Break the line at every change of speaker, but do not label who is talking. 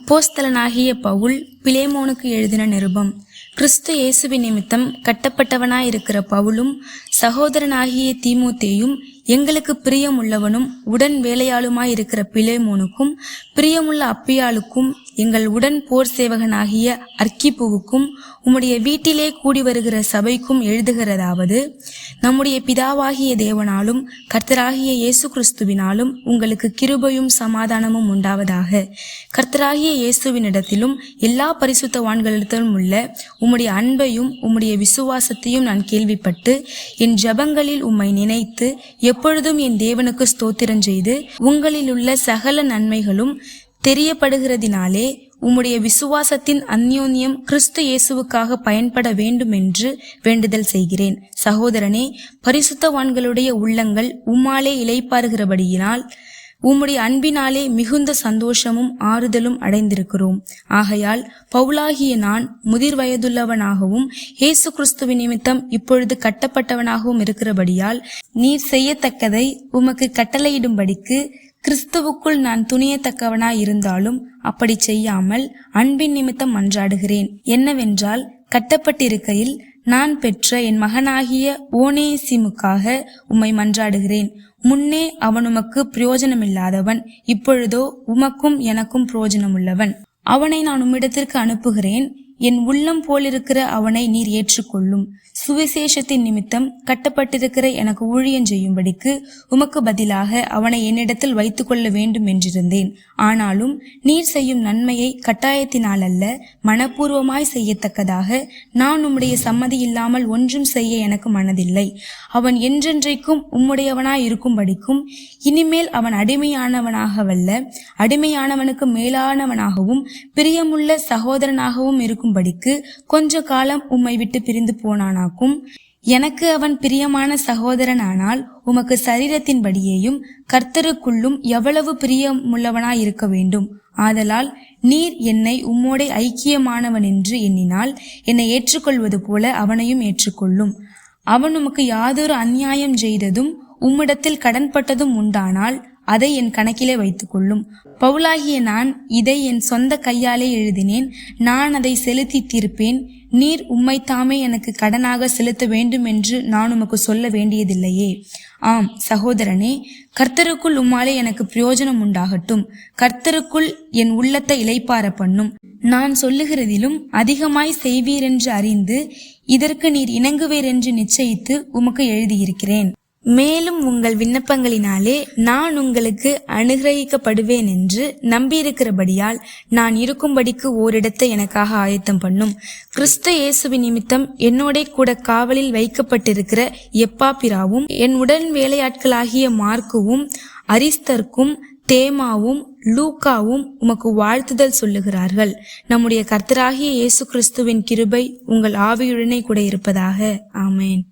அப்போஸ்தலனாகிய பவுல் பிலேமோனுக்கு எழுதின நிருபம். கிறிஸ்து இயேசுவின் நிமித்தம் கட்டப்பட்டவனாயிருக்கிற பவுலும் சகோதரனாகிய தீமோத்தேயும் எங்களுக்கு பிரியமுள்ளவனும் உடன் வேலையாளுமாயிருக்கிற பிலேமோனுக்கும் பிரியமுள்ள அப்பியாளுக்கும் எங்கள் உடன் போர் சேவகனாகிய அர்க்கிப்புவுக்கும் உம்முடைய வீட்டிலே கூடி வருகிற சபைக்கும் எழுதுகிறதாவது, நம்முடைய பிதாவாகிய தேவனாலும் கர்த்தராகிய இயேசு கிறிஸ்துவினாலும் உங்களுக்கு கிருபையும் சமாதானமும் உண்டாவதாக. கர்த்தராகிய இயேசுவினிடத்திலும் எல்லா பரிசுத்தவான்களிடத்திலும் உள்ள உம்முடைய அன்பையும் உம்முடைய விசுவாசத்தையும் நான் கேள்விப்பட்டு என் ஜெபங்களில் உம்மை நினைத்து எப்பொழுதும் என் தேவனுக்கு ஸ்தோத்திரம் செய்து உங்களில் உள்ள சகல நன்மைகளும் தெரியப்படுகிறதினாலே உம்முடைய விசுவாசத்தின் அந்யோன்யம் கிறிஸ்து இயேசுவுக்காக பயன்பட வேண்டும் என்று வேண்டுதல் செய்கிறேன். சகோதரனே, பரிசுத்தவான்களுடைய உள்ளங்கள் உம்மாலே இளைப்பாறுகிறபடியினால் உம்முடைய அன்பினாலே மிகுந்த சந்தோஷமும் ஆறுதலும் அடைந்திருக்கிறோம். ஆகையால் பவுலாகிய நான் முதிர் வயதுள்ளவனாகவும் இயேசு கிறிஸ்துவின் நிமித்தம் இப்பொழுது கட்டப்பட்டவனாகவும் இருக்கிறபடியால் நீர் செய்யத்தக்கதை உமக்கு கட்டளையிடும்படிக்கு கிறிஸ்துவுக்குள் நான் துணியத்தக்கவனாய் இருந்தாலும் அப்படி செய்யாமல் அன்பின் நிமித்தம் மன்றாடுகிறேன். என்னவென்றால், கட்டப்பட்டிருக்கையில் நான் பெற்ற என் மகனாகிய ஓனேசிமுக்காக உம்மை மன்றாடுகிறேன். முன்னே அவன் உமக்கு பிரயோஜனமில்லாதவன், இப்பொழுதோ உமக்கும் எனக்கும் பிரயோஜனமுள்ளவன். அவனை நான் உம்மிடத்திற்கு அனுப்புகிறேன். என் உள்ளம் போலிருக்கிற அவனை நீர் ஏற்றுக்கொள்ளும். சுவிசேஷத்தின் நிமித்தம் கட்டப்பட்டிருக்கிற எனக்கு ஊழியம் செய்யும்படிக்கு உமக்கு பதிலாக அவனை என்னிடத்தில் வைத்துக் கொள்ள வேண்டும் என்றிருந்தேன். ஆனாலும் நீர் செய்யும் நன்மையை கட்டாயத்தினால் அல்ல, மனப்பூர்வமாய் செய்யத்தக்கதாக நான் உம்முடைய சம்மதி இல்லாமல் ஒன்றும் செய்ய எனக்கு மனதில்லை. அவன் என்றென்றைக்கும் உம்முடையவனாய் இருக்கும்படிக்கும் இனிமேல் அவன் அடிமையானவனாகவல்ல, அடிமையானவனுக்கு மேலானவனாகவும் பிரியமுள்ள சகோதரனாகவும் இருக்கும்படிக்கு கொஞ்ச காலம் உம்மை விட்டு பிரிந்து போனானாக்கும். எனக்கு அவன் பிரியமான சகோதரனானால் உமக்கு சரீரத்தின்படியேயும் கர்த்தருக்குள்ளும் எவ்வளவு பிரியமுள்ளவனாயிருக்க வேண்டும். ஆதலால் நீர் என்னை உம்மோடே ஐக்கியமானவன் என்று எண்ணினால் என்னை ஏற்றுக்கொள்வது போல அவனையும் ஏற்றுக்கொள்ளும். அவன் உமக்கு யாதொரு அநியாயம் செய்ததும் உம்மிடத்தில் கடன்பட்டதும் உண்டானால் அதை என் கணக்கிலே வைத்துக் கொள்ளும். பவுலாகிய நான் இதை என் சொந்த கையாலே எழுதினேன். நான் அதை செலுத்தி தீர்ப்பேன். நீர் உம்மைத்தாமே எனக்கு கடனாக செலுத்த வேண்டும் என்று நான் உமக்கு சொல்ல வேண்டியதில்லையே. ஆம் சகோதரனே, கர்த்தருக்குள் உம்மாலே எனக்கு பிரயோஜனம் உண்டாகட்டும். கர்த்தருக்குள் என் உள்ளத்தை இளைப்பார பண்ணும். நான் சொல்லுகிறதிலும் அதிகமாய் செய்வீரென்று அறிந்து இதற்கு நீர் இணங்குவீரென்று நிச்சயித்து உமக்கு எழுதியிருக்கிறேன். மேலும் உங்கள் விண்ணப்பங்களினாலே நான் உங்களுக்கு அனுகிரகிக்கப்படுவேன் என்று நம்பியிருக்கிறபடியால் நான் இருக்கும்படிக்கு ஓரிடத்தை எனக்காக ஆயத்தம் பண்ணும். கிறிஸ்து இயேசுவின் நிமித்தம் என்னோட கூட காவலில் வைக்கப்பட்டிருக்கிற எப்பாப்பிராவும் என் உடன் வேலையாட்களாகிய மார்க்குவும் அரிஸ்தர்க்கும் தேமாவும் லூக்காவும் உமக்கு வாழ்த்துதல் சொல்லுகிறார்கள். நம்முடைய கர்த்தராகிய இயேசு கிறிஸ்துவின் கிருபை உங்கள் ஆவியுடனே கூட இருப்பதாக. ஆமேன்.